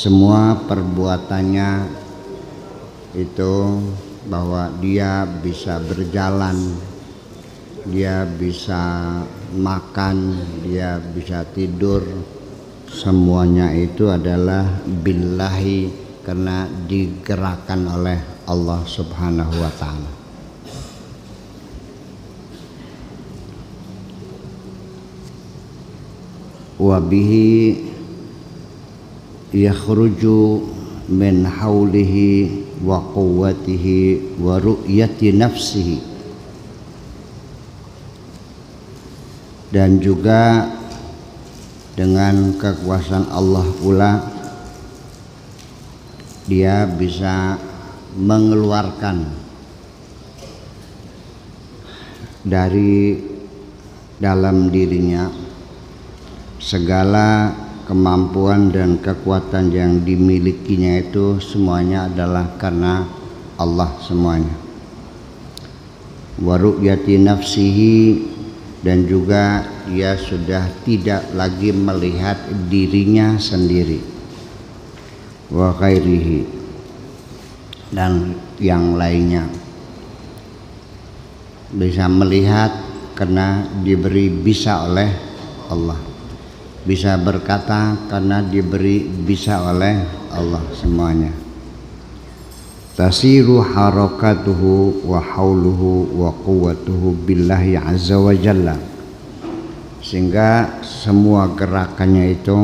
semua perbuatannya itu bahwa dia bisa berjalan, dia bisa makan, dia bisa tidur, semuanya itu adalah billahi, karena digerakkan oleh Allah Subhanahu wa ta'ala. Wa bihi yakhruju min haulihi wa quwwatihi wa ru'yati nafsihi, dan juga dengan kekuasaan Allah pula dia bisa mengeluarkan dari dalam dirinya segala kemampuan dan kekuatan yang dimilikinya, itu semuanya adalah karena Allah semuanya. Wa ru'yati nafsihi, dan juga dia sudah tidak lagi melihat dirinya sendiri, wa ghairihi, dan yang lainnya. Bisa melihat karena diberi bisa oleh Allah, bisa berkata karena diberi bisa oleh Allah semuanya. Tasiru harakatuhu wa hauluhu wa quwwatuhu billahi azza wa jalla, sehingga semua gerakannya itu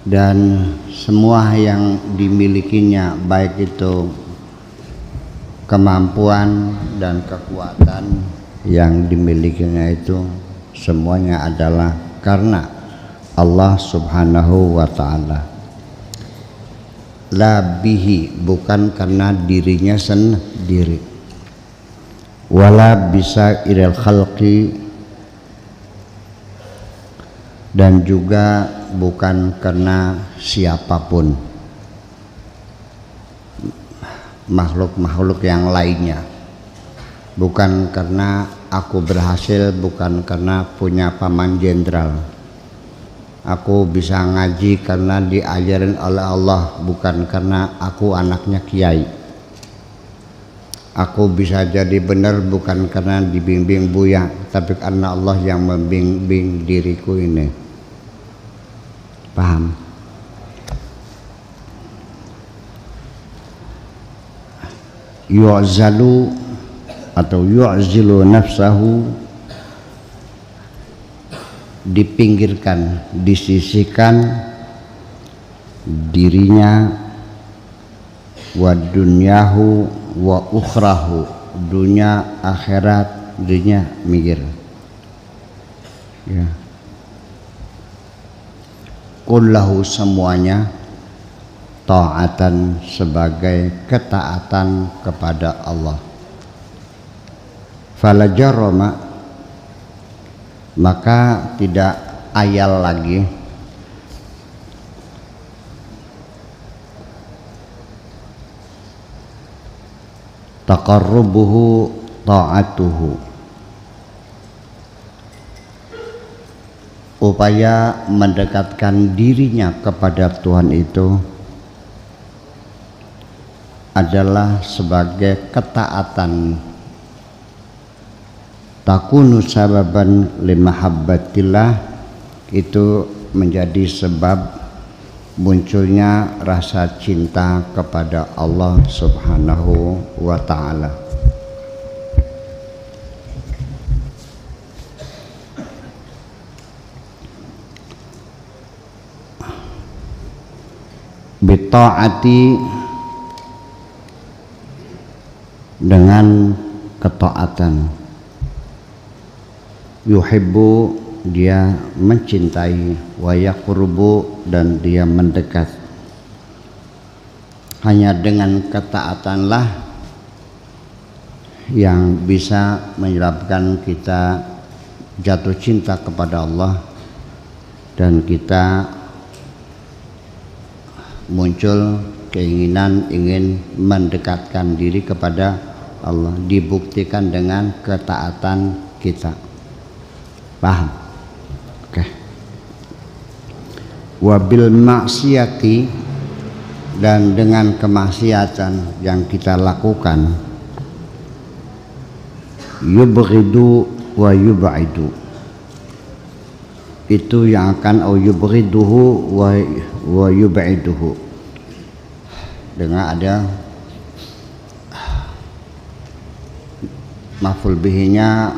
dan semua yang dimilikinya, baik itu kemampuan dan kekuatan yang dimilikinya, itu semuanya adalah karena Allah Subhanahu wa ta'ala. La bihi, bukan karena dirinya sendiri. Wala bisa ilal khalqi, dan juga bukan karena siapapun, makhluk-makhluk yang lainnya. Bukan karena aku berhasil, bukan karena punya paman jenderal. Aku bisa ngaji karena diajarin oleh Allah, bukan karena aku anaknya kiai. Aku bisa jadi benar bukan karena dibimbing Buya, tapi karena Allah yang membimbing diriku ini. Paham? Yu'zalu atau yu'zilu nafsahu, dipinggirkan, disisihkan dirinya, wa dunyahu wa ukhrahu, dunia akhirat dirinya mikir, ya. Kullahu, semuanya, ta'atan, sebagai ketaatan kepada Allah. Fala jarama, maka tidak ayal lagi taqarrubuhu ta'atuhu, upaya mendekatkan dirinya kepada Tuhan itu adalah sebagai ketaatan. Takunu sababan limahabbatillah, itu menjadi sebab munculnya rasa cinta kepada Allah Subhanahu wa ta'ala. Bita'ati, dengan ketaatan. Yuhibbu, dia mencintai, wa yaqrubu, dan dia mendekat. Hanya dengan ketaatanlah yang bisa menyebabkan kita jatuh cinta kepada Allah, dan kita muncul keinginan ingin mendekatkan diri kepada Allah, dibuktikan dengan ketaatan kita. Paham? Oke. wabil maksiati, dan dengan kemaksiatan yang kita lakukan, yubghidu wa yub'idu, itu yang akan yubghiduhu wa yub'iduhu, dengan ada maf'ul bihinya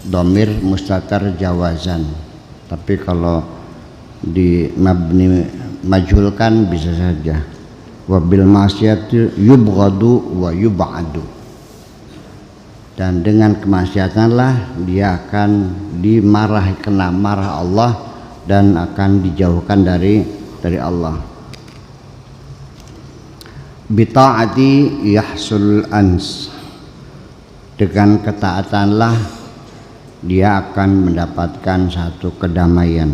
domir mustatar jawazan, tapi kalau di mabni majhulkan bisa saja wabil maksiati yubghadu wa yub'adu, dan dengan kemaksiatanlah dia akan dimarahi, kena marah Allah dan akan dijauhkan dari Allah. Bita'ati yahsul ans, dengan ketaatanlah dia akan mendapatkan satu kedamaian.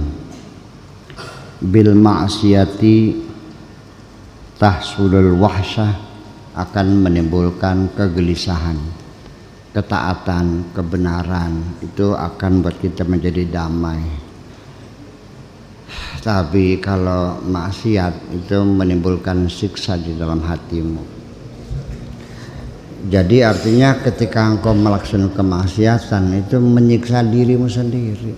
Bil ma'siyati tahsulul wahsyah, akan menimbulkan kegelisahan. Ketaatan, kebenaran itu akan buat kita menjadi damai. Tapi kalau maksiat itu menimbulkan siksa di dalam hatimu. Jadi artinya ketika engkau melaksanakan kemaksiatan itu menyiksa dirimu sendiri.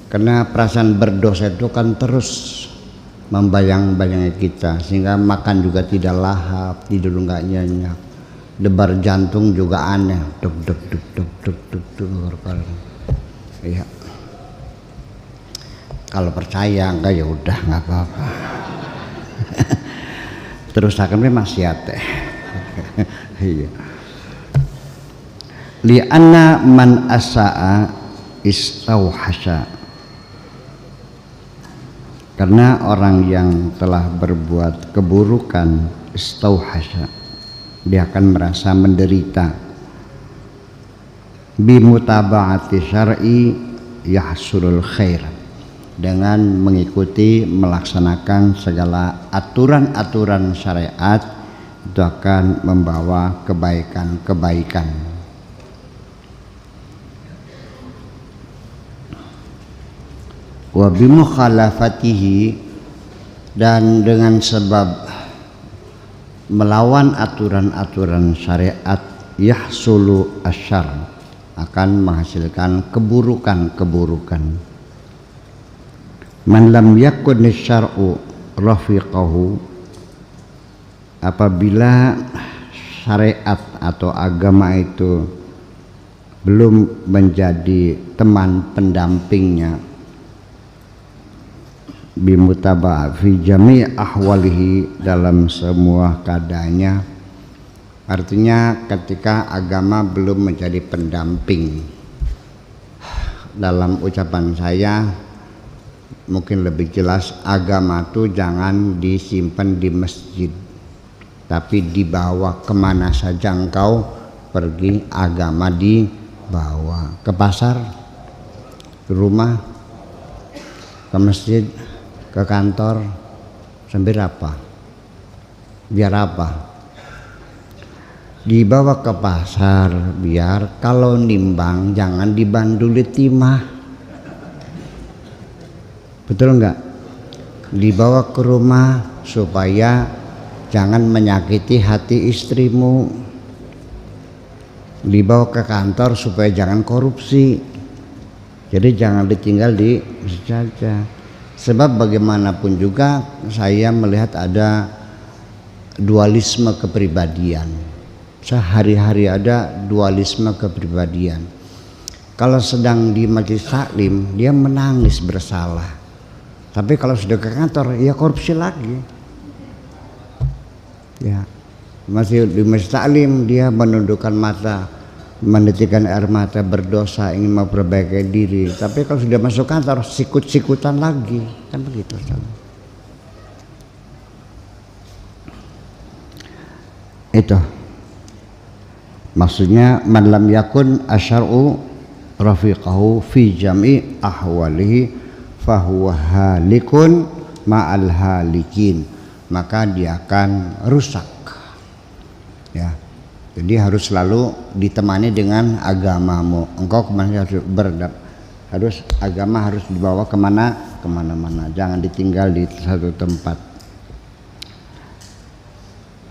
Karena perasaan berdosa itu kan terus membayang-bayangi kita, sehingga makan juga tidak lahap, tidur enggak nyenyak, debar jantung juga aneh, duk duk duk duk duk duk duk. Iya. Kalau percaya enggak ya udah enggak apa-apa. Terus akan maksiat teh. Iya. Li'anna man asa'a istauhasha, karena orang yang telah berbuat keburukan istauhasha, dia akan merasa menderita. Bimutaba'ati syar'i yahsulul khair, dengan mengikuti melaksanakan segala aturan-aturan syariat itu akan membawa kebaikan-kebaikan. Wa bimukhalafatihi, dan dengan sebab melawan aturan-aturan syariat, yahsulu asyar, akan menghasilkan keburukan-keburukan. Man lam yakun syar'u rafiqahu, apabila syariat atau agama itu belum menjadi teman pendampingnya, bimutaba fi jami' ahwalihi, dalam semua keadaannya. Artinya ketika agama belum menjadi pendamping, dalam ucapan saya mungkin lebih jelas, agama itu jangan disimpan di masjid, tapi dibawa kemana saja engkau pergi, agama dibawa ke pasar, ke rumah, ke masjid, ke kantor, sambil apa? Biar apa? Dibawa ke pasar biar kalau nimbang jangan dibanduli timah. Betul enggak? Dibawa ke rumah supaya jangan menyakiti hati istrimu. Dibawa ke kantor supaya jangan korupsi. Jadi jangan ditinggal di saja. Sebab bagaimanapun juga saya melihat ada dualisme kepribadian. Sehari-hari ada dualisme kepribadian. Kalau sedang di majelis taklim dia menangis bersalah. Tapi kalau sudah ke kantor ya korupsi lagi. Ya, masih di majelis taklim dia menundukkan mata, menitikkan air mata, berdosa, ingin memperbaiki diri. Tapi kalau sudah masuk kantor sikut-sikutan lagi, kan begitu. Itu maksudnya man lam yakun asyar'u rafiqahu fi jam'i ahwalihi fahuwa halikun ma'al halikin, maka dia akan rusak. Ya, jadi harus selalu ditemani dengan agamamu. Engkau kemana harus agama harus dibawa kemana-mana, jangan ditinggal di satu tempat.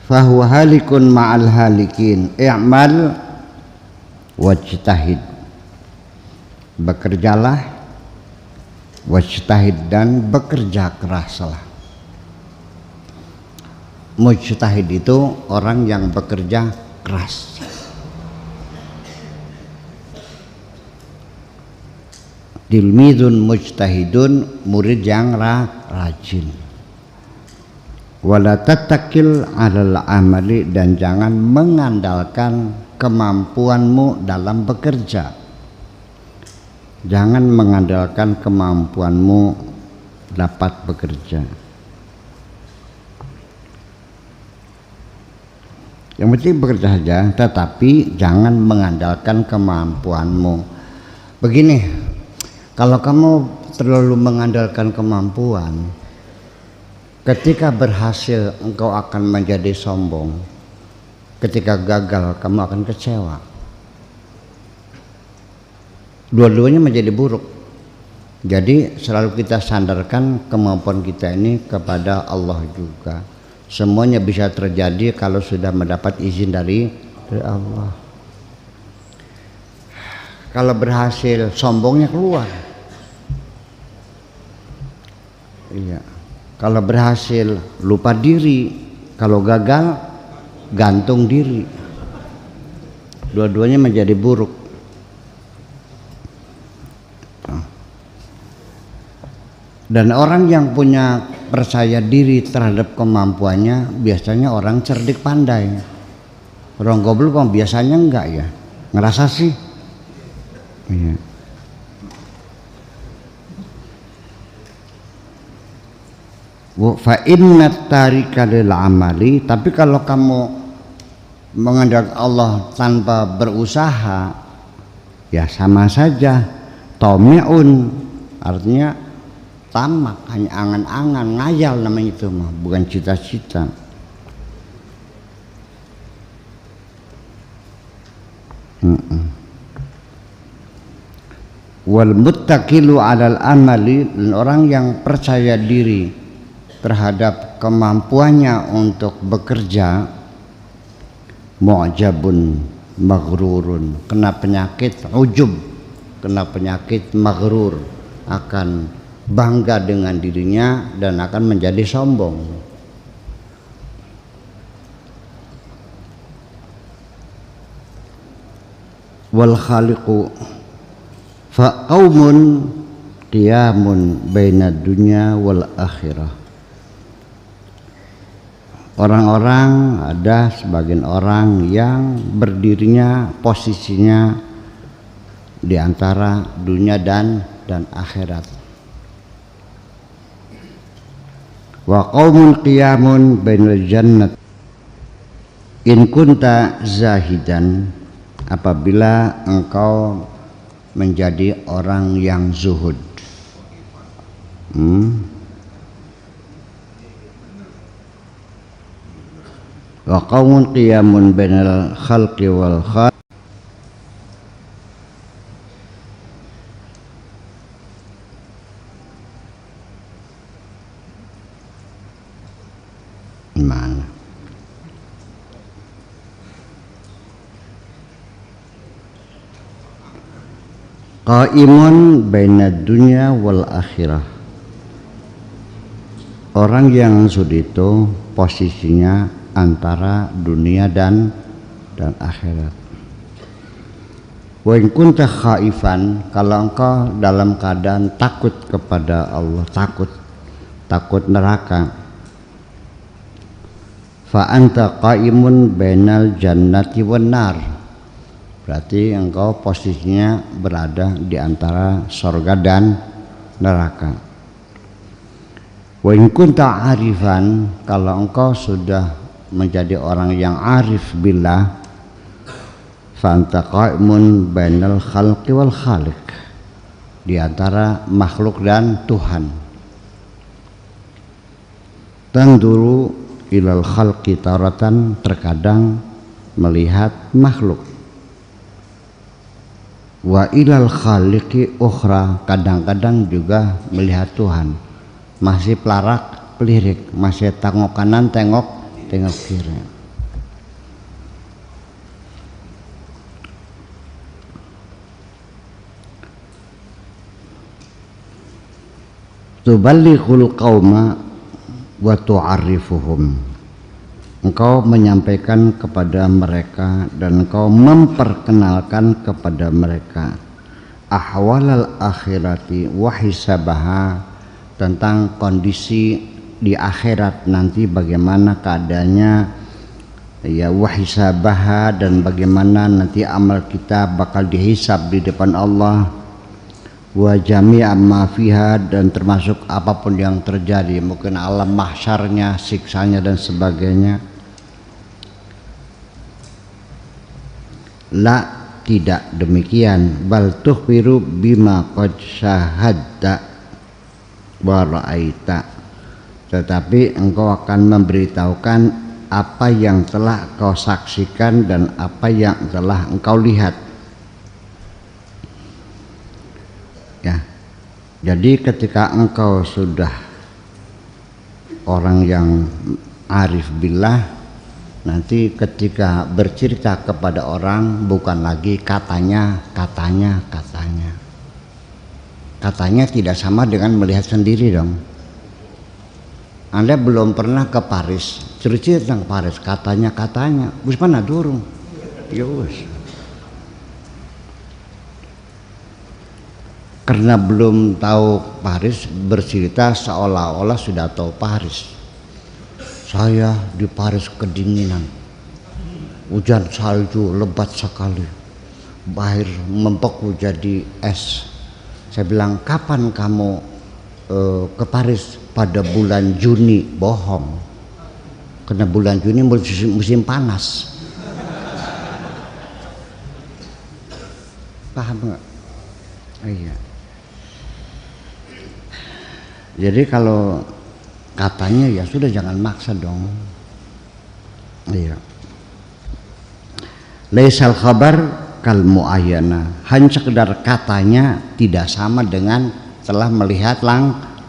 Fahuwa halikun ma'al halikin, i'mal wajtahid, bekerjalah, wajtahid, dan bekerja keraslah. Mujtahid itu orang yang bekerja keras. Tilmidun mujtahidun, murid yang rajin. Wala tattakil 'alal amali, dan jangan mengandalkan kemampuanmu dalam bekerja. Jangan mengandalkan kemampuanmu dapat bekerja. Yang penting bekerja saja, tetapi jangan mengandalkan kemampuanmu. Begini, kalau kamu terlalu mengandalkan kemampuan, ketika berhasil engkau akan menjadi sombong, ketika gagal kamu akan kecewa. Dua-duanya menjadi buruk. Jadi selalu kita sandarkan kemampuan kita ini kepada Allah juga. Semuanya bisa terjadi kalau sudah mendapat izin dari Allah. Kalau berhasil, sombongnya keluar. Iya. Kalau berhasil, lupa diri. Kalau gagal, gantung diri. Dua-duanya menjadi buruk. Dan orang yang punya percaya diri terhadap kemampuannya biasanya orang cerdik pandai. Orang goblok biasanya enggak ya, ngerasa sih. Iya. Fa inna tarika lil amali, tapi kalau kamu mengandalkan Allah tanpa berusaha, ya sama saja. Tomi'un, artinya tamak, hanya angan-angan, ngayal namanya itu mah, bukan cita-cita. Wal muttaqilu 'alal amali, dan orang yang percaya diri terhadap kemampuannya untuk bekerja, mu'jabun maghrurun, kena penyakit ujub, kena penyakit maghrur, akan bangga dengan dirinya dan akan menjadi sombong. Wal khaliqu fa qaumun qiyamun bainad dunya wal akhirah. Orang-orang, ada sebagian orang yang berdirinya, posisinya di antara dunia dan akhirat. Wa qaumun qiyamun bainal jannat in kunta zahidan, apabila engkau menjadi orang yang zuhud. Wa qaumun qiyamun bainal khalqi wal khaliq. Mana? Qaimun bainad dunya wal akhirah. Orang yang sudi itu posisinya antara dunia dan akhirat. Wa in kunta khaifan, kalau engkau dalam keadaan takut kepada Allah, takut neraka, fa anta qaimun bainal jannati wan nar, berarti engkau posisinya berada di antara surga dan neraka. Wa in kunta arifan, kalau engkau sudah menjadi orang yang arif billah, fa anta qaimun bainal khalqi wal khaliq, di antara makhluk dan Tuhan. Tanduru ilal khalqi taratan, terkadang melihat makhluk. Wa ilal khaliqi ukhra, kadang-kadang juga melihat Tuhan, masih pelarak pelirik, masih tengok kanan tengok kiri. Tuballighul qauma wa tu'arrifuhum, engkau menyampaikan kepada mereka dan engkau memperkenalkan kepada mereka ahwalal akhirati wa hisabaha, tentang kondisi di akhirat nanti bagaimana keadaannya, ya, wa hisabaha, dan bagaimana nanti amal kita bakal dihisab di depan Allah, wa jami'a ma fiha, dan termasuk apapun yang terjadi, mungkin alam mahsyarnya, siksanya dan sebagainya. La, tidak demikian, bal tukhbiru bima qad syahadta wa ra'aita, tetapi engkau akan memberitahukan apa yang telah kau saksikan dan apa yang telah engkau lihat. Ya, jadi ketika engkau sudah orang yang arif billah, nanti ketika bercerita kepada orang bukan lagi katanya tidak sama dengan melihat sendiri dong. Anda belum pernah ke Paris, cerita tentang Paris, katanya wis mana durung ya wis, karena belum tahu Paris bercerita seolah-olah sudah tahu Paris. Saya di Paris kedinginan, hujan salju lebat sekali, air membeku jadi es. Saya bilang, kapan kamu ke Paris? Pada bulan Juni. Bohong, karena bulan Juni musim panas. Paham nggak? Iya. Jadi kalau katanya ya sudah, jangan maksa dong. Iya. Laisal khabar kal muayyana, hanya sekedar katanya tidak sama dengan telah melihat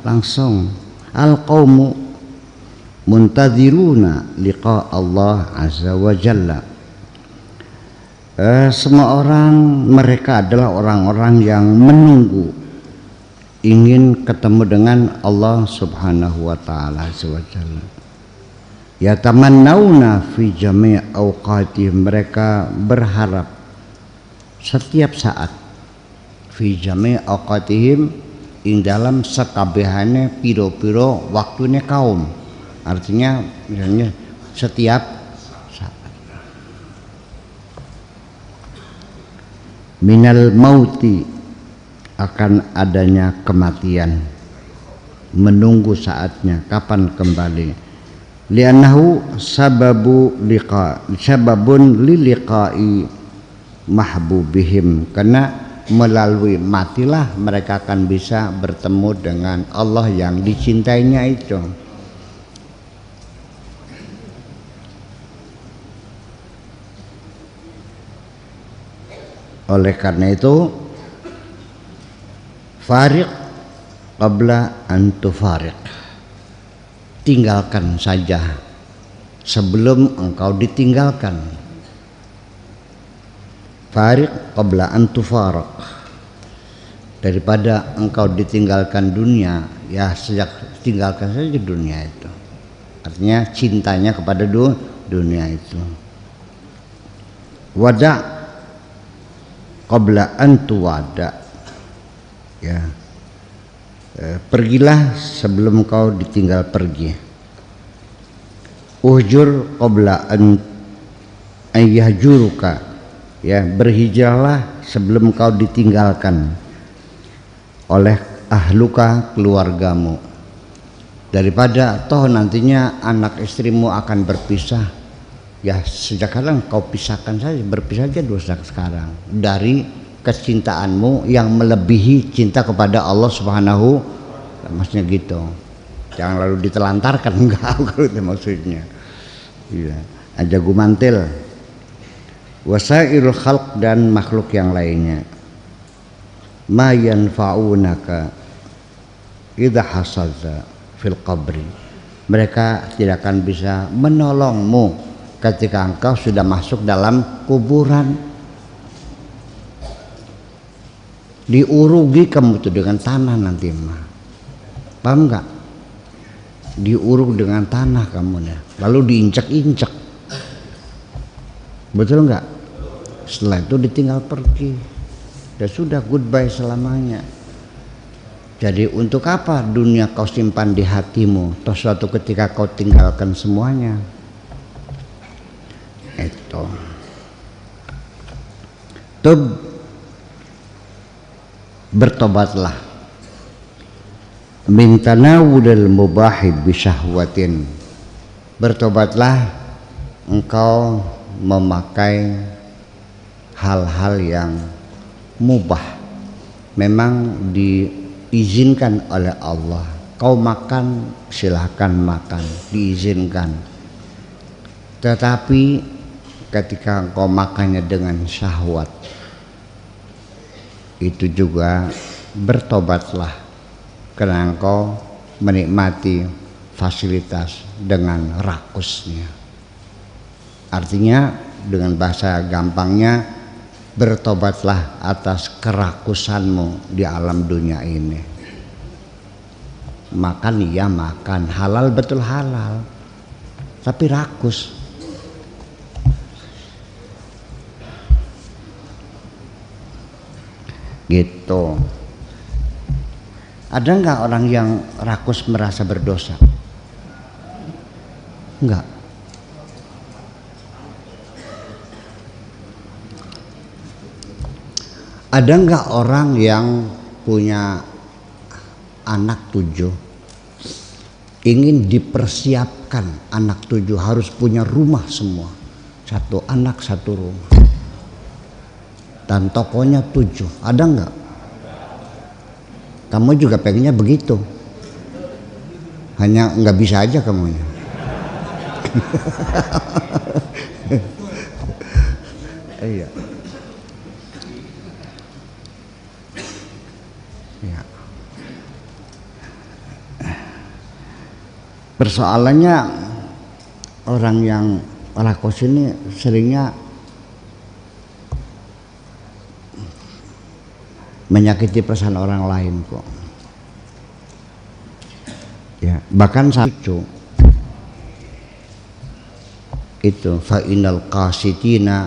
langsung. Al qaumu muntadziruna liqa Allah azza wa jalla. Semua orang, mereka adalah orang-orang yang menunggu, ingin ketemu dengan Allah subhanahu wa ta'ala azza wa jalla. Yatamannawna fi jami' awqatihim, mereka berharap setiap saat, fi jami' awqatihim, ing dalam sekabehane piro-piro waktunya kaum, artinya misalnya setiap saat. Minal mauti, akan adanya kematian, menunggu saatnya kapan kembali. Li'annahu sababun liliqa'i mahbubihim, karena melalui matilah mereka akan bisa bertemu dengan Allah yang dicintainya itu. Oleh karena itu, fariq qabla an tufariq, tinggalkan saja sebelum engkau ditinggalkan. Fariq qabla an tufaraq, daripada engkau ditinggalkan dunia, ya sejak tinggalkan saja dunia itu. Artinya cintanya kepada dunia itu. Wada qabla an tuwada, ya, pergilah sebelum kau ditinggal pergi. Ujur qabla an ayyahjuruka, ya, berhijrahlah sebelum kau ditinggalkan oleh ahluka, keluargamu, daripada toh nantinya anak istrimu akan berpisah. Ya sejak sekarang kau pisahkan saja, berpisah saja dulu sejak sekarang dari kecintaanmu yang melebihi cinta kepada Allah subhanahu, maksudnya gitu. Jangan lalu ditelantarkan, enggak itu maksudnya. Iya, aja gumantil. Wasairul khalq, dan makhluk yang lainnya. ma yanfa'unaka idza hasalta fil qabri. Mereka tidak akan bisa menolongmu ketika engkau sudah masuk dalam kuburan. Diurugi kamu tuh dengan tanah nanti mah. Paham enggak? Diuruk dengan tanah kamu ya. Lalu diinjak-injak. Betul enggak? Setelah itu ditinggal pergi. Dan sudah goodbye selamanya. Jadi untuk apa dunia kau simpan di hatimu? Toh suatu ketika kau tinggalkan semuanya. Itu. Bertobatlah min tanawulil mubahi bisyahwatin. Bertobatlah engkau memakai hal-hal yang mubah, memang diizinkan oleh Allah. Kau makan silahkan makan, diizinkan. Tetapi ketika engkau makannya dengan syahwat, itu juga bertobatlah, karena engkau menikmati fasilitas dengan rakusnya. Artinya dengan bahasa gampangnya, bertobatlah atas kerakusanmu di alam dunia ini. Makan iya makan, halal betul halal, tapi rakus. Gitu. Ada nggak orang yang rakus merasa berdosa? Enggak. Ada nggak orang yang punya anak 7 ingin dipersiapkan anak 7 harus punya rumah semua, 1 anak 1 rumah, dan tokonya 7, ada nggak? Kamu juga pengennya begitu, hanya nggak bisa aja kamunya. Iya. Ya. Persoalannya orang yang rakus ini seringnya menyakiti perasaan orang lain kok. Ya, bahkan satu itu fa innal qasitina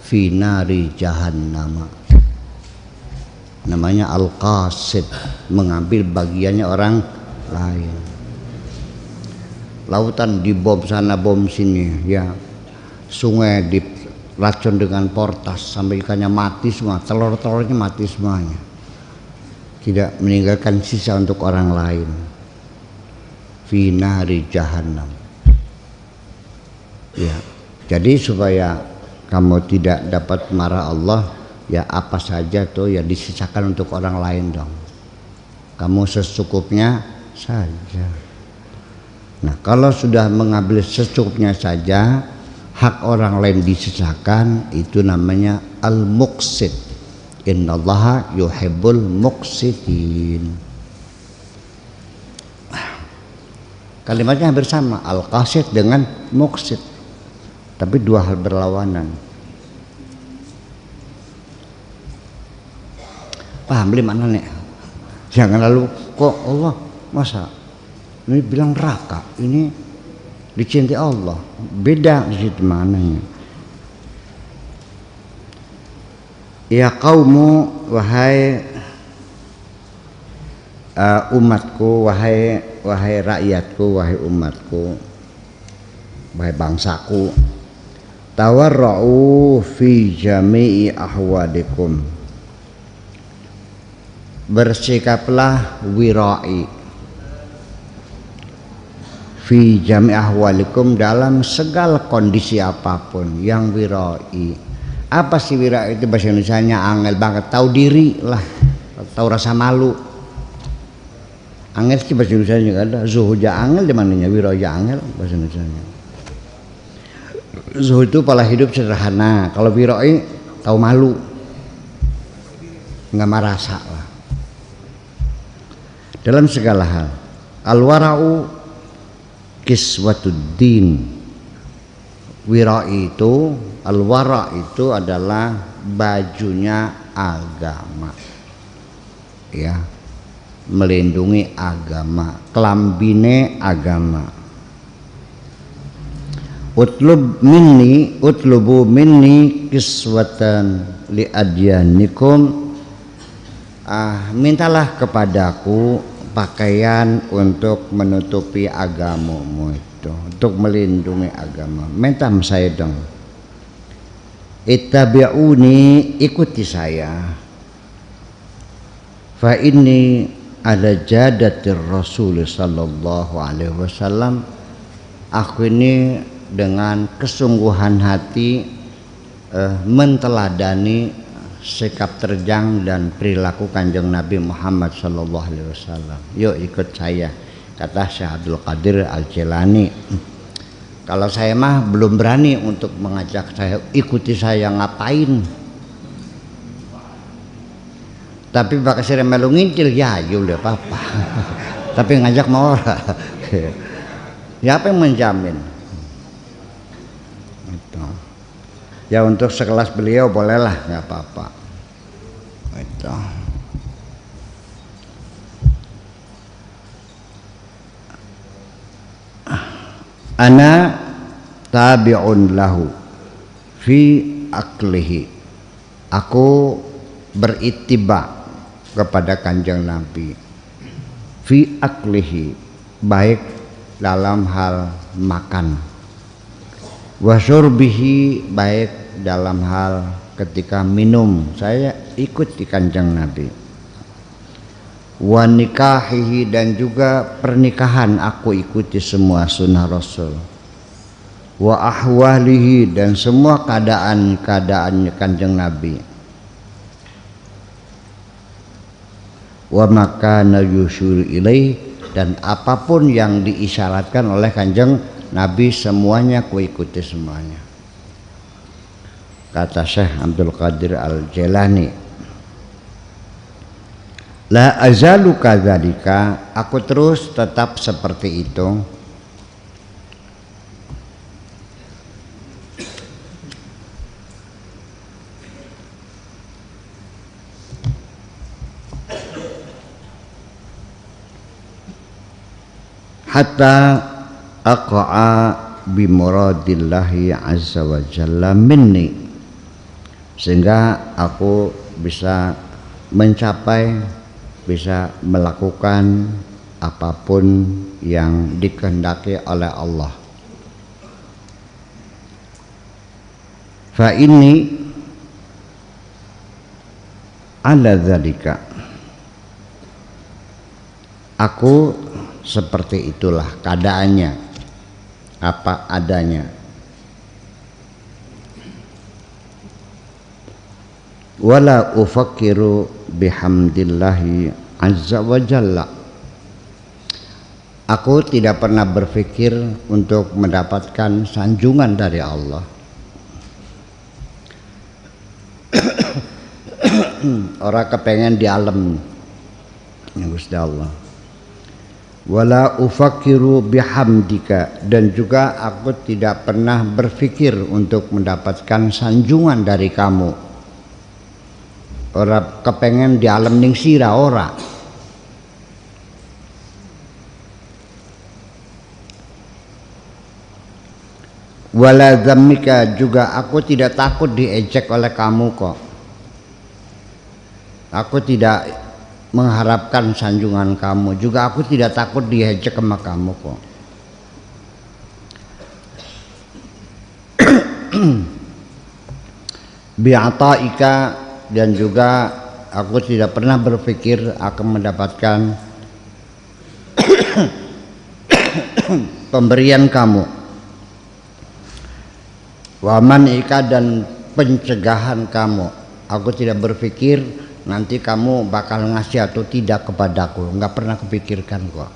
fi nari jahannam. Namanya al-qasid, mengambil bagiannya orang lain. Lautan dibom sana bom sini, ya. Sungai diracun dengan portas sampai ikannya mati semua, telur-telurnya mati semuanya. Tidak meninggalkan sisa untuk orang lain. Fi nari jahannam. Ya. Jadi supaya kamu tidak dapat marah Allah, ya apa saja tuh ya disisakan untuk orang lain dong. Kamu secukupnya saja. Nah, kalau sudah mengambil secukupnya saja, hak orang lain disisakan, itu namanya al-muqsid. Innallaha yuhibbul muqsidin. Kalimatnya hampir sama, al-qasid dengan muqsid, tapi dua hal berlawanan. Paham beli mana nih? Jangan lalu kok Allah masa ini bilang neraka, ini dicintai Allah, beda di situ mananya. Ya qaumu, wahai umatku, wahai rakyatku, wahai umatku, wahai bangsaku, tawarra'u fi jami'i ahwadikum, bersikaplah wirai fi jami' ahwalikum, dalam segala kondisi apapun. Yang wirai, apa sih wirai itu bahasa Indonesianya angel banget, tahu diri lah, tahu rasa malu. Angel sih bahasa Indonesia juga ada, zuhud angel di mananya, wirai angel bahasa Indonesia. Zuhud itu pola hidup sederhana, kalau wirai tahu malu. nggak merasa lah dalam segala hal. Al-wara'u kiswatuddin. Wira itu, al-wara itu adalah bajunya agama, ya, melindungi agama, kelambine agama. Utlubu minni kiswatan li adyanikum. Mintalah kepadaku pakaian untuk menutupi agamamu itu, untuk melindungi agama. Minta saya dong. Ittabi'uni, ikuti saya. Fa inni ala jadatir Rasul sallallahu alaihi wasallam. Aku ini dengan kesungguhan hati menteladani sikap terjang dan perilaku Kanjeng Nabi Muhammad sallallahu alaihi wasallam. Yuk ikut saya, kata Syekh Abdul Qadir Al-Jilani. Kalau saya mah belum berani untuk mengajak saya, ikuti saya ngapain. Tapi bakal sire melu ngintil ya udah apa-apa. Tapi ngajak mau ora. Ya apa yang menjamin? Itu. Ya untuk sekelas beliau bolehlah, nggak apa-apa. Itu. Ana tabi'un lahu fi aklihi. Aku berittiba kepada Kanjeng Nabi fi aklihi, baik dalam hal makan, wa syurbihi, baik dalam hal ketika minum, saya ikut di Kanjeng Nabi, wa nikahihi, dan juga pernikahan aku ikuti semua sunnah Rasul, wa ahwalihi, dan semua keadaan-keadaannya Kanjeng Nabi, wa makana yusyur ilaih, dan apapun yang diisyaratkan oleh Kanjeng Nabi semuanya ku ikuti semuanya. Kata Syekh Abdul Qadir Al-Jilani, la azalu kadzalika, aku terus tetap seperti itu. Hatta aqa'a bimuradillahi azza wa jalla minni, sehingga aku bisa mencapai, bisa melakukan apapun yang dikehendaki oleh Allah. Fa inni ala dzalika, aku seperti itulah keadaannya, apa adanya. Wala ufakkiru bihamdillahi azza wa jalla, aku tidak pernah berpikir untuk mendapatkan sanjungan dari Allah. Orang kepengen di alam ya Gusti Allah. Wala ufakiru bihamdika, dan juga aku tidak pernah berpikir untuk mendapatkan sanjungan dari kamu. Ora kepengen di alam ning sira ora. Wala dhammika, juga aku tidak takut diejek oleh kamu kok. Aku tidak mengharapkan sanjungan kamu, juga aku tidak takut diejek sama kamu kok. Bi'ataika, dan juga aku tidak pernah berpikir akan mendapatkan pemberian kamu. Wa man'ika, dan pencegahan kamu. Aku tidak berpikir nanti kamu bakal ngasih atau tidak kepadaku, enggak pernah kepikirkan kok.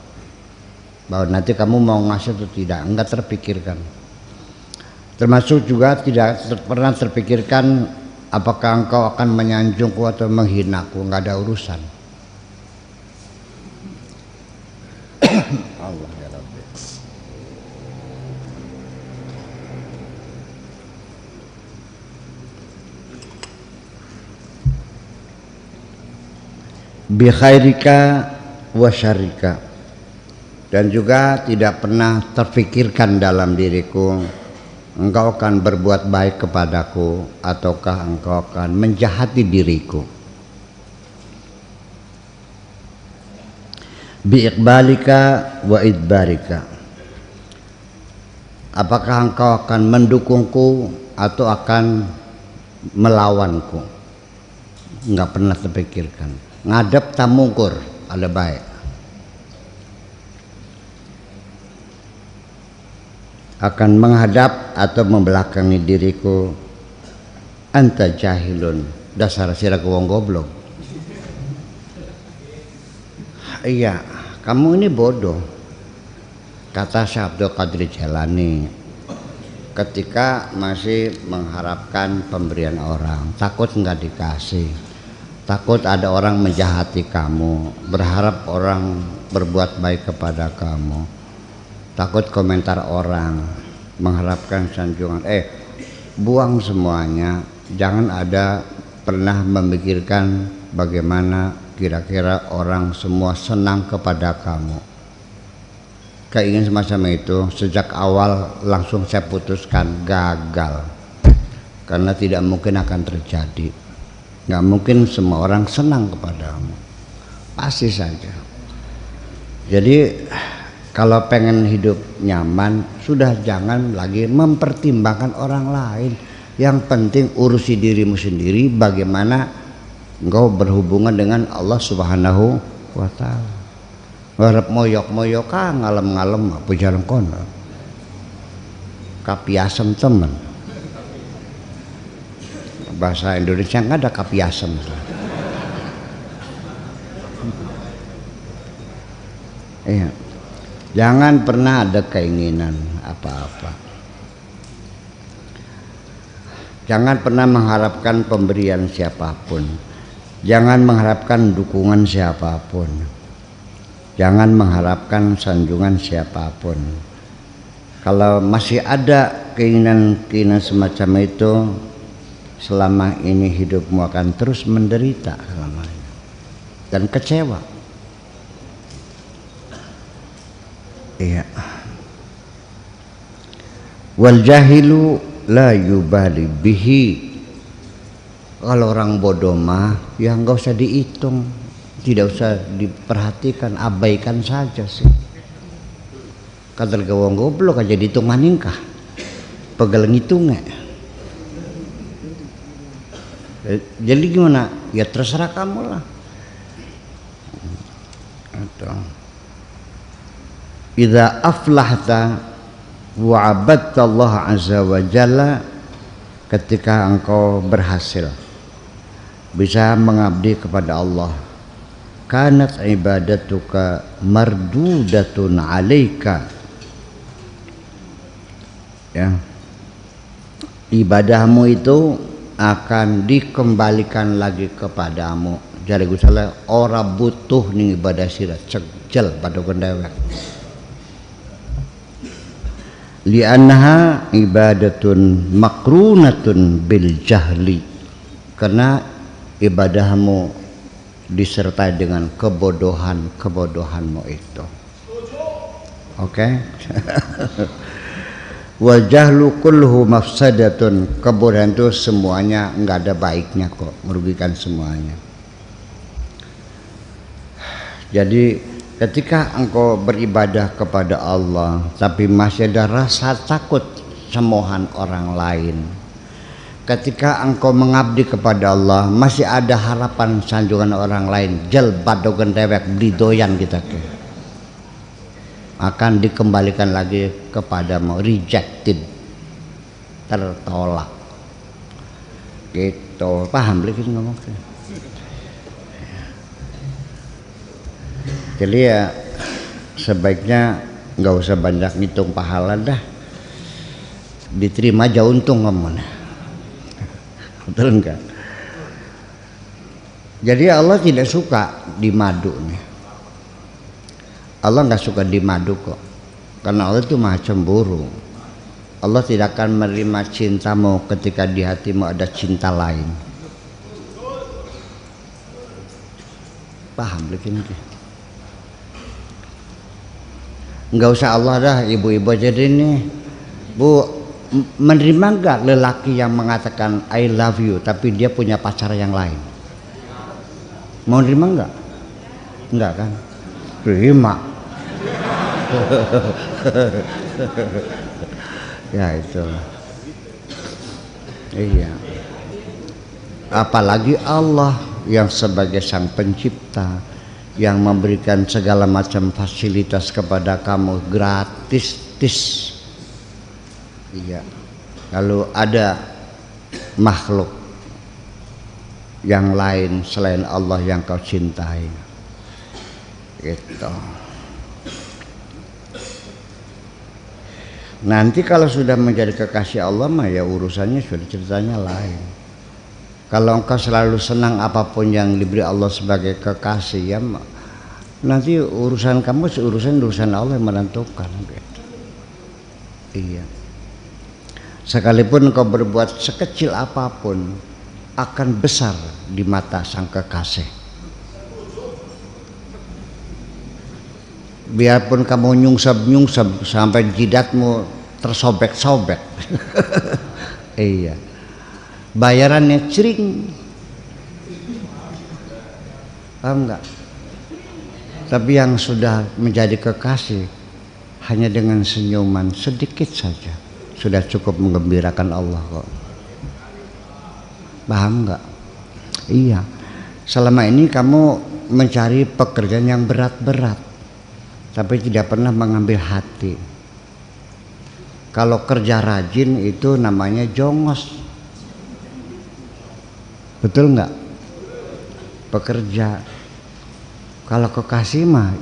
Bahwa nanti kamu mau ngasih atau tidak, enggak terpikirkan. Termasuk juga tidak pernah terpikirkan apakah engkau akan menyanjungku atau menghinaku? Nggak ada urusan. Allah ya Rabbi. Bi khairika wa syarrika, dan juga tidak pernah terfikirkan dalam diriku engkau akan berbuat baik kepadaku ataukah engkau akan menjahati diriku. Bi iqbalika wa idbarika, apakah engkau akan mendukungku atau akan melawanku? Enggak pernah terpikirkan. Ngadep tamungkur ada baik. Akan menghadap atau membelakangi diriku. Anta jahilun, dasar sira wong goblok. Iya, kamu ini bodoh, kata Syekh Abdul Qadir Jailani ketika masih mengharapkan pemberian orang. Takut nggak dikasih, takut ada orang menjahati kamu, berharap orang berbuat baik kepada kamu, takut komentar orang, mengharapkan sanjungan. Buang semuanya, jangan ada pernah memikirkan bagaimana kira-kira orang semua senang kepada kamu. Keinginan semacam itu sejak awal langsung saya putuskan gagal, karena tidak mungkin akan terjadi. Nggak mungkin semua orang senang kepadamu, pasti saja. Jadi kalau pengen hidup nyaman, sudah jangan lagi mempertimbangkan orang lain. Yang penting urusi dirimu sendiri, bagaimana engkau berhubungan dengan Allah Subhanahu wa ta'ala. Ngarep moyok-moyok ngalem-ngalem apa jalan kono. Kapiasem temen. Bahasa Indonesia nggak ada kapiasem. Iya. Jangan pernah ada keinginan apa-apa. Jangan pernah mengharapkan pemberian siapapun. Jangan mengharapkan dukungan siapapun. Jangan mengharapkan sanjungan siapapun. Kalau masih ada keinginan-keinginan semacam itu, selama ini hidupmu akan terus menderita selamanya dan kecewa. Iya. Wal jahilu la yubali bihi. Kalau orang bodoh mah ya nggak usah dihitung, tidak usah diperhatikan, abaikan saja sih. Kadal gawang goblok aja dihitung maningkah, pegel ngitungnya. Jadi gimana? Ya terserah kamu lah. Idza aflahta wa abadta Allah azza wa jalla, ketika engkau berhasil bisa mengabdi kepada Allah, kanat ibadatuka mardudatun alaika, ya, ibadahmu itu akan dikembalikan lagi kepadamu. Jadi gusala ora butuh ning ibadah sira cegel pada gendewek. Li'annaha ibadatun makrunatun bil jahli, karena ibadahmu disertai dengan kebodohanmu itu. Oke? Wa jahlu kulluhu mafsadatun, kebodohan itu semuanya enggak ada baiknya kok, merugikan semuanya. Jadi ketika engkau beribadah kepada Allah tapi masih ada rasa takut semohan orang lain, ketika engkau mengabdi kepada Allah masih ada harapan sanjungan orang lain, jel badogan dewek beli doyan kita ke, akan dikembalikan lagi kepadamu, rejected, tertolak gitu. Paham lagi ngomong? Jadi ya sebaiknya nggak usah banyak ngitung pahala dah, diterima aja untung ngomongnya. Betul enggak? Jadi Allah tidak suka di madu nih. Allah nggak suka di madu kok, karena Allah itu maha cemburu. Allah tidak akan menerima cintamu ketika di hatimu ada cinta lain. Paham begini? Nggak usah Allah dah, ibu-ibu jadi nih, Bu, menerima nggak lelaki yang mengatakan I love you tapi dia punya pacar yang lain? Mau nerima nggak? Nggak kan? Terima. Ya itu. Iya. Apalagi Allah yang sebagai sang pencipta, yang memberikan segala macam fasilitas kepada kamu gratis. Iya. Kalau ada makhluk yang lain selain Allah yang kau cintai, gitu. Nanti kalau sudah menjadi kekasih Allah mah ya urusannya sudah ceritanya lain. Kalau engkau selalu senang apapun yang diberi Allah sebagai kekasih, ya nanti urusan kamu urusan Allah yang menentukan, gitu. Iya. Sekalipun engkau berbuat sekecil apapun akan besar di mata sang kekasih. Biarpun kamu nyungsep sampai jidatmu tersobek-sobek. Iya. Bayarannya cering. Paham enggak? Tapi yang sudah menjadi kekasih hanya dengan senyuman sedikit saja sudah cukup menggembirakan Allah kok. Paham enggak? Iya. Selama ini kamu mencari pekerjaan yang berat-berat, tapi tidak pernah mengambil hati. Kalau kerja rajin itu namanya jongos. Betul nggak? Pekerja. Kalau kekasih mah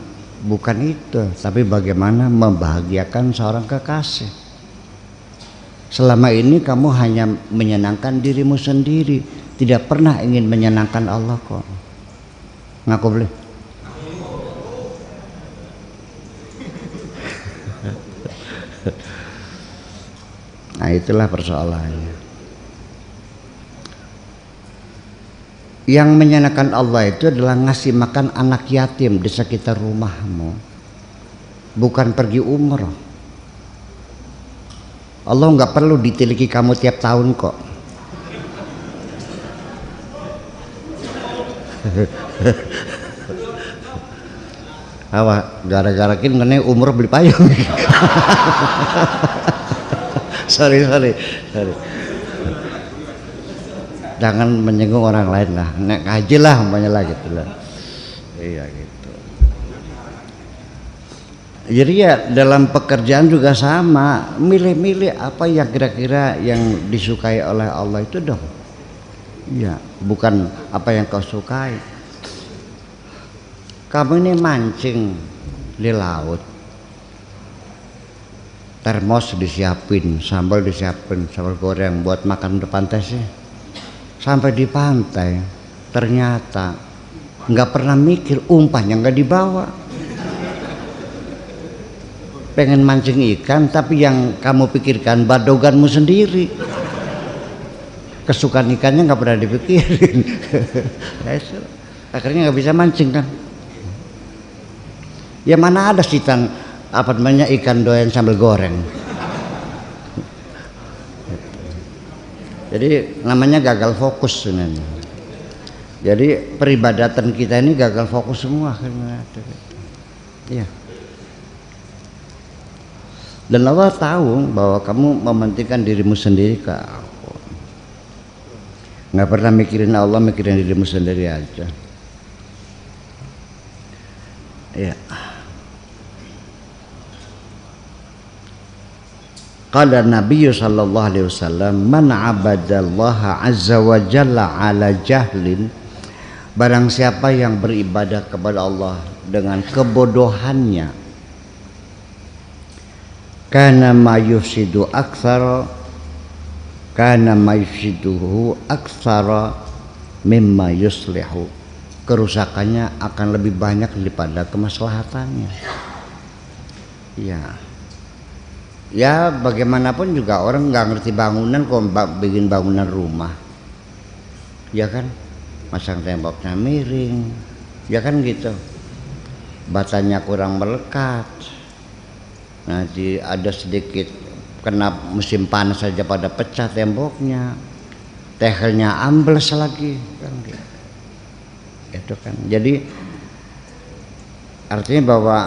bukan itu, tapi bagaimana membahagiakan seorang kekasih. Selama ini kamu hanya menyenangkan dirimu sendiri, tidak pernah ingin menyenangkan Allah kok. Ngaku boleh? Nah itulah persoalannya. Yang menyenangkan Allah itu adalah ngasih makan anak yatim di sekitar rumahmu, bukan pergi umroh. Allah nggak perlu ditiliki kamu tiap tahun kok. Apa gara-gara kini umroh beli payung. sorry jangan menyinggung orang lain lah, nek ngaji lah umpamanya lah gitu lah. Iya gitu. Jadi ya dalam pekerjaan juga sama, milih-milih apa yang kira-kira yang disukai oleh Allah itu dong. Iya, bukan apa yang kau sukai. Kamu ini mancing di laut, termos disiapin, sambal disiapin, sambal goreng buat makan depan tesnya. Sampai di pantai ternyata nggak pernah mikir umpannya nggak dibawa. Pengen mancing ikan tapi yang kamu pikirkan badoganmu sendiri. Kesukaan ikannya nggak pernah dipikirin. Akhirnya nggak bisa mancing kan. Ya mana ada sitan apa namanya ikan doyan sambal goreng. Jadi namanya gagal fokus sebenarnya. Jadi peribadatan kita ini gagal fokus semua. Iya. Dan Allah tahu bahwa kamu mementingkan dirimu sendiri ke aku. Nggak pernah mikirin Allah, mikirin dirimu sendiri aja. Iya. Qala Nabi sallallahu alaihi wasallam, man abadallaha azza wa jalla ala jahlin, barang siapa yang beribadah kepada Allah dengan kebodohannya, kana ma yufsidu aktsara, kana ma yufsiduhu aktsara mimma yuslihu. kerusakannya akan lebih banyak daripada kemaslahatannya. Ya bagaimanapun juga orang nggak ngerti bangunan kok bikin bangunan rumah, ya kan, masang temboknya miring, ya kan gitu, batanya kurang melekat, nanti ada sedikit kena musim panas saja pada pecah temboknya, tehelnya ambles lagi kan gitu. Itu kan, jadi artinya bahwa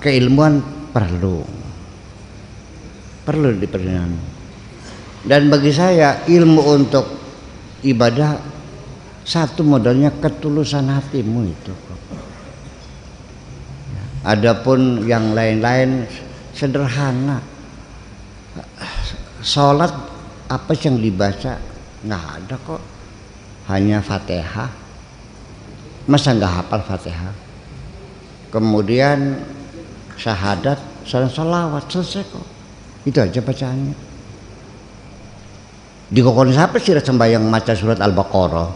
keilmuan perlu diperlukan. Dan bagi saya ilmu untuk ibadah satu modalnya ketulusan hatimu itu. Adapun yang lain-lain sederhana. Sholat apa yang dibaca nggak ada kok, hanya Fatihah. Masa nggak hafal Fatihah? Kemudian syahadat, salawat, selesai kok. Itu aja bacaannya. Di kokon siapa sih sembahyang maca surat Al-Baqarah?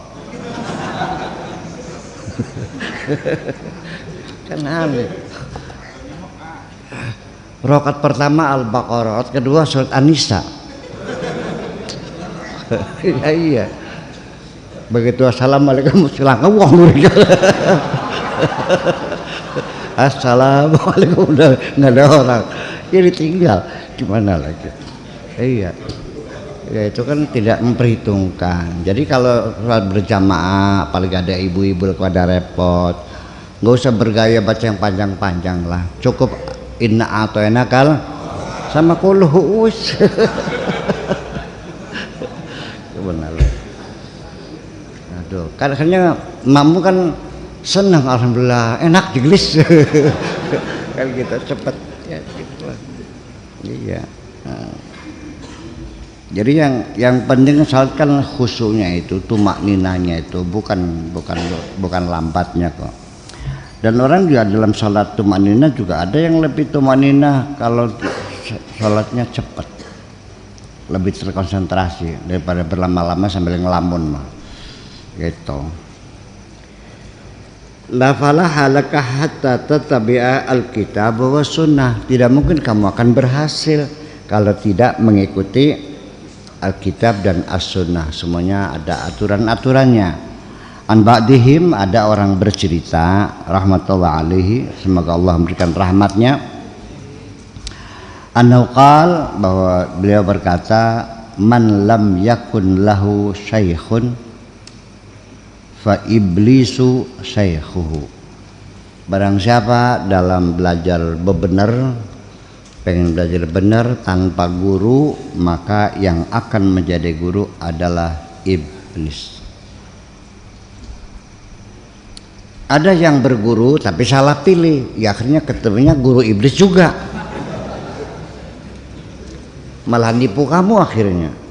Kan aneh. Rakaat pertama Al-Baqarah, rakaat kedua surat An-Nisa. Iya. Begitu assalamualaikum silakan uang mereka. Assalamualaikum, udah nggak ada orang, jadi tinggal gimana lagi. Iya, ya itu kan tidak memperhitungkan. Jadi kalau berjamaah apalagi ada ibu-ibu pada repot, nggak usah bergaya baca yang panjang-panjang lah, cukup inna atau enakal sama kulhu us. Benar. Aduh, kadang-kadang mamu kan senang, alhamdulillah enak digelis. Kan gitu cepet ya gitu lah. Iya. Nah. Jadi yang penting salat kan khusyuknya itu, tumak ninanya itu, bukan lambatnya kok. Dan orang juga dalam salat tumak nina juga ada yang lebih tumak nina kalau salatnya cepat, lebih terkonsentrasi daripada berlama-lama sambil ngelamun mah. Gitu. La falaha laka hatta tattabi'a alkitab wa sunnah. Tidak mungkin kamu akan berhasil kalau tidak mengikuti Alkitab dan As-Sunnah. Semuanya ada aturan-aturannya. An ba'dihim, ada orang bercerita rahmatullah alaihi, semoga Allah memberikan rahmatnya, annahu qala, bahwa beliau berkata, man lam yakun lahu syaikhun fa iblisu syaikhuhu. Barang siapa dalam belajar benar, pengen belajar benar tanpa guru, maka yang akan menjadi guru adalah iblis. Ada yang berguru tapi salah pilih, ya akhirnya ketemunya guru iblis juga, malah nipu kamu akhirnya.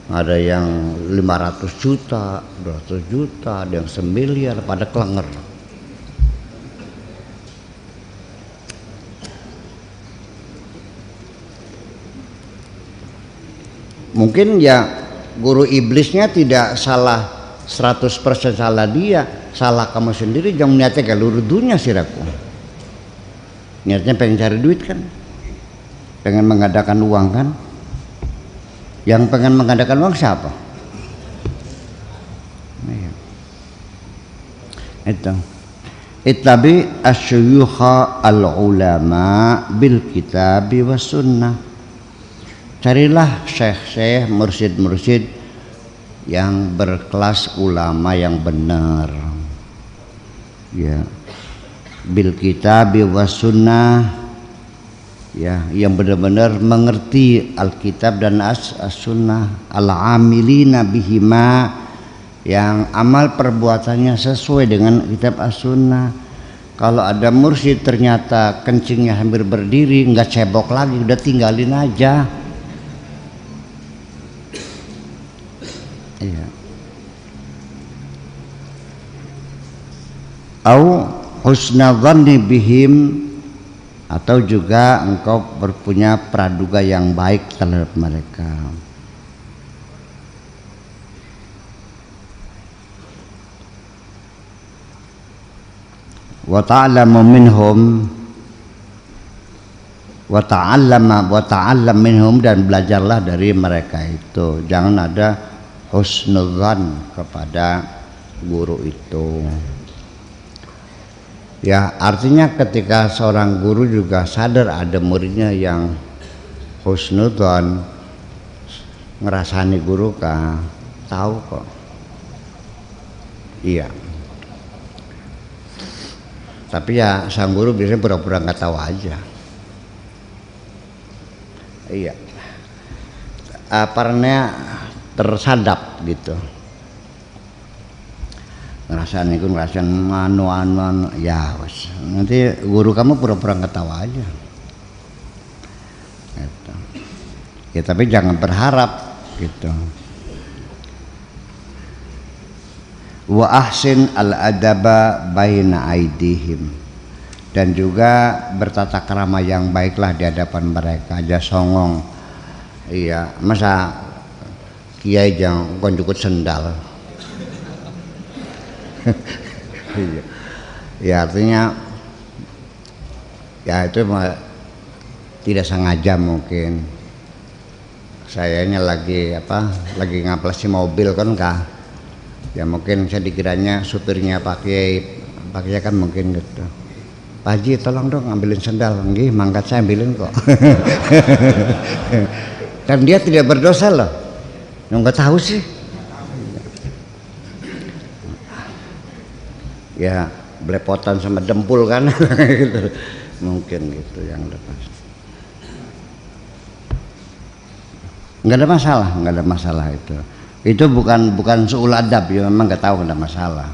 Ada yang 500 juta, 200 juta, ada yang 1 miliar pada kelenger. Mungkin ya guru iblisnya tidak salah 100% salah dia, salah kamu sendiri. Jangan niatnya ke seluruh dunia siraku. Niatnya pengen cari duit kan, pengen mengadakan uang kan. Yang pengen mengadakan uang siapa? Itu. Ittabi asyuyukha al-ulama bil kitabi was sunnah. Carilah syekh-syekh, mursyid-mursyid yang berkelas ulama yang benar. Ya. Bil kitabi was sunnah. Ya, yang benar-benar mengerti Alkitab dan As-Sunnah, al-amilina bihima, yang amal perbuatannya sesuai dengan kitab As-Sunnah. Kalau ada mursyid ternyata kencingnya hampir berdiri, nggak cebok lagi, udah tinggalin aja. Iya. Au husna dhanni bihim, atau juga engkau berpunya praduga yang baik terhadap mereka. wa ta'lamu minhum wa ta'allam minhum, dan belajarlah dari mereka itu. Jangan ada husnudzan kepada guru itu. Ya, artinya ketika seorang guru juga sadar ada muridnya yang husnudzan, ngerasani guru kah, tahu kok. Iya. Tapi ya sang guru biasanya pura-pura nggak tahu aja. Iya. Karena tersadap gitu. Ngerasain anu ya wes. Nanti guru kamu pura-pura nggak tahu aja. Gitu. Ya tapi jangan berharap gitu. Wa ahsin al-adaba baina aidihim, dan juga bertata krama yang baiklah di hadapan mereka, aja songong. Iya, masa kiai jangan konjukut sendal. Iya. Ya artinya ya itu tidak sengaja mungkin. Sayanya lagi ngaplasi mobil kan kah? Ya mungkin saya dikiranya supirnya pakai kan mungkin gitu. Pak Haji tolong dong ambilin sendal. Nggih, mangkat saya ambilin kok. Dan dia tidak berdosa loh. Nggak tahu sih. Ya belepotan sama dempul kan gitu. Mungkin gitu yang lepas. Nggak ada masalah itu. Itu bukan suul adab, ya memang nggak tahu, nggak ada masalah.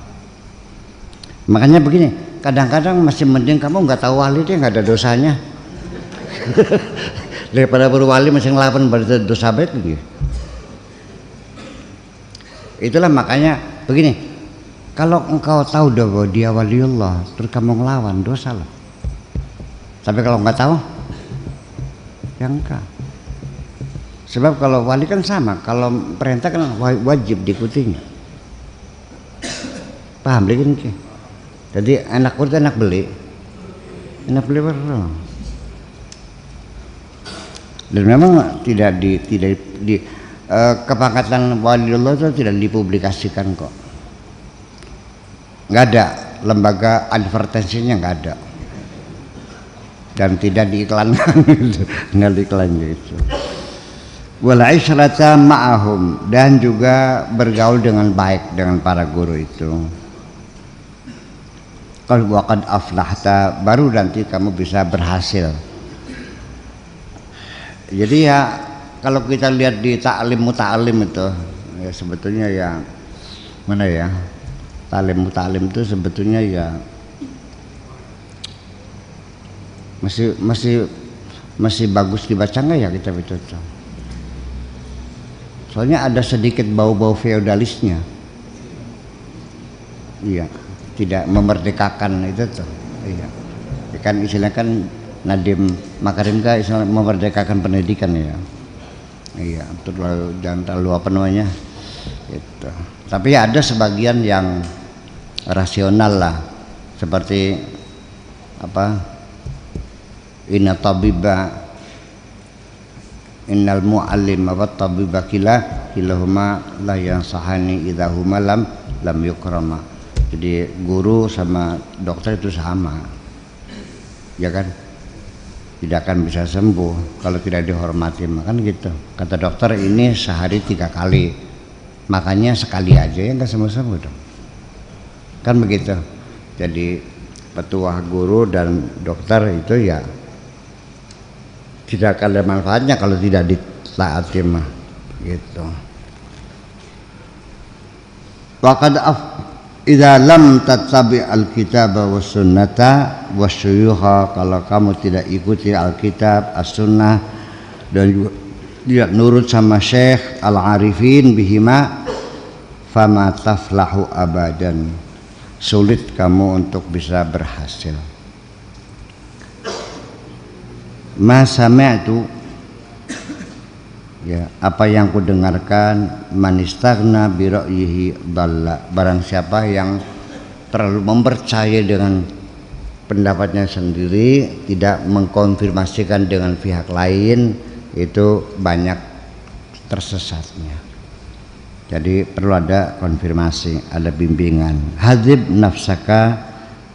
Makanya begini, kadang-kadang masih mending kamu nggak tahu wali, dia nggak ada dosanya. Daripada berwali masih ngelawan berdosa baik gitu. Itulah makanya begini, kalau engkau tahu bahwa dia waliullah terus kamu ngelawan, dosa loh. Tapi kalau nggak tahu, ya enggak. Sebab kalau wali kan sama, kalau perintah kan wajib diikutinya. Paham begini? Jadi enak urut enak beli baru. Dan memang tidak di kepangkatan waliullah itu tidak dipublikasikan kok. Nggak ada lembaga advertensinya, nggak ada. Dan tidak diiklankan, nggak diiklankan itu. Wal isyrata ma'ahum, dan juga bergaul dengan baik dengan para guru itu. Qad waqad aflahta, baru nanti kamu bisa berhasil. Jadi ya kalau kita lihat di ta'lim muta'alim itu ya sebetulnya ya mana ya, ta'lim muta'alim itu sebetulnya ya masih bagus dibaca nggak ya kitab itu? Soalnya ada sedikit bau-bau feodalisnya. Iya, tidak memerdekakan itu tuh. Iya. Kan istilahnya kan Nadiem Makarim kan istilah memerdekakan pendidikan ya. Iya, jangan terlalu apa namanya. Gitu. Tapi ada sebagian yang rasional lah. Seperti apa? Inna tabiba innal mu'allim wa tabiba kilahuma la yansahani idahuma lam yukrama. Jadi guru sama dokter itu sama, ya kan, tidak akan bisa sembuh kalau tidak dihormati, makan gitu. Kata dokter ini sehari 3 kali, makanya sekali aja ya nggak sembuh-sembuh dong, kan begitu. Jadi petuah guru dan dokter itu ya tidak akan ada manfaatnya kalau tidak ditaati mah gitu. Waqad idza lam tattabi alkitab was sunnata wasyuyukha, kalau kamu tidak ikuti alkitab as-sunnah dan juga tidak nurut sama syekh al-arifin bihima, fama taflahu abadan, sulit kamu untuk bisa berhasil. Ma sami'tu, ya apa yang ku dengarkan, manistaghna bi ra'yihi dhalla, barang siapa yang terlalu mempercayai dengan pendapatnya sendiri, tidak mengkonfirmasikan dengan pihak lain, itu banyak tersesatnya. Jadi perlu ada konfirmasi, ada bimbingan. Hadzib nafsaka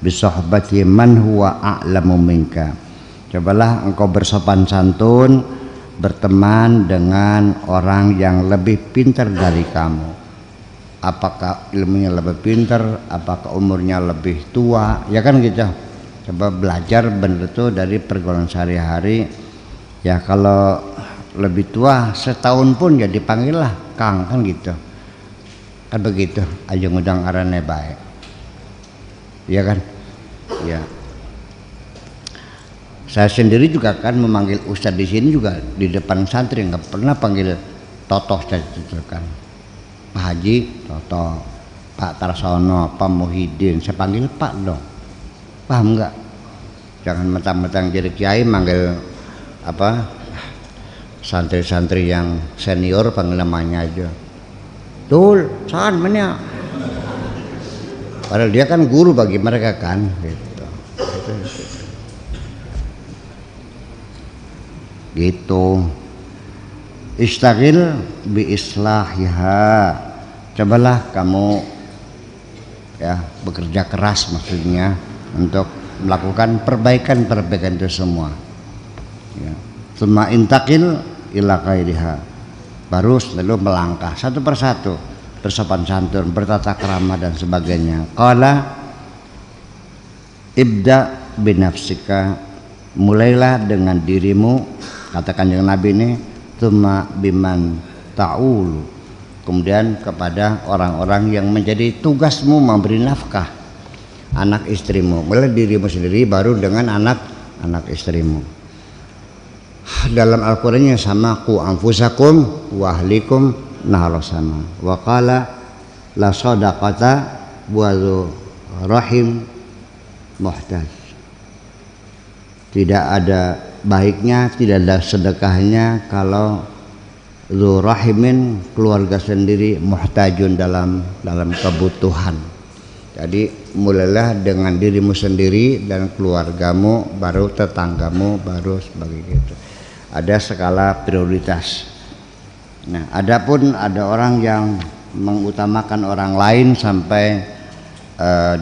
bisohbati man huwa a'lamu minka. Cobalah engkau bersopan santun, berteman dengan orang yang lebih pintar dari kamu. Apakah ilmunya lebih pintar, apakah umurnya lebih tua, ya kan gitu. Coba belajar benar tuh dari pergaulan sehari-hari. Ya kalau lebih tua setahun pun ya dipanggil lah Kang, kan gitu. Kan begitu, aja ngundang arane baik. Iya kan? Ya. Saya sendiri juga kan memanggil ustadz di sini juga di depan santri, nggak pernah panggil totoh saya itu kan. Pak Haji, Toto, Pak Tarsono, Pak Muhyiddin, saya panggil Pak dong. Paham nggak? Jangan mentang-mentang jadi kiai manggil apa santri-santri yang senior panggil namanya aja. Tul, saan mana? Padahal dia kan guru bagi mereka kan, gitu. Gitu. Istaghil bi islahiha. Cobalah kamu ya bekerja keras maksudnya untuk melakukan perbaikan itu semua. Ya. Tsumma intaqil ila ghairiha. Baru lalu melangkah satu persatu, bersopan santun, bertata krama dan sebagainya. Qala ibda binafsika, mulailah dengan dirimu, katakan yang Nabi ini, tsumma biman ta'ulu, kemudian kepada orang-orang yang menjadi tugasmu memberi nafkah, anak istrimu. Mulai dirimu sendiri, baru dengan anak istrimu. Dalam Al-Qur'annya sama, qu anfusakum wa ahlikum nahara sama. Wa qala la sadaqata wa rahim muhtaj. Tidak ada baiknya, tidak ada sedekahnya kalau dzu rahimin, keluarga sendiri, muhtajun, dalam kebutuhan. Jadi mulailah dengan dirimu sendiri dan keluargamu, baru tetanggamu, baru sebagai itu. Ada skala prioritas. Nah, adapun ada orang yang mengutamakan orang lain sampai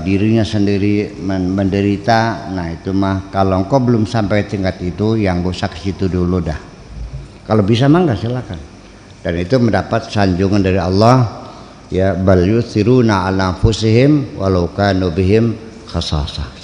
dirinya sendiri menderita. Nah, itu mah kalau engkau belum sampai tingkat itu, yang gak usah ke situ dulu dah. Kalau bisa mah enggak, silakan. Dan itu mendapat sanjungan dari Allah, ya bal yusiruna ala anfusihim walau kanu bihim khasasah.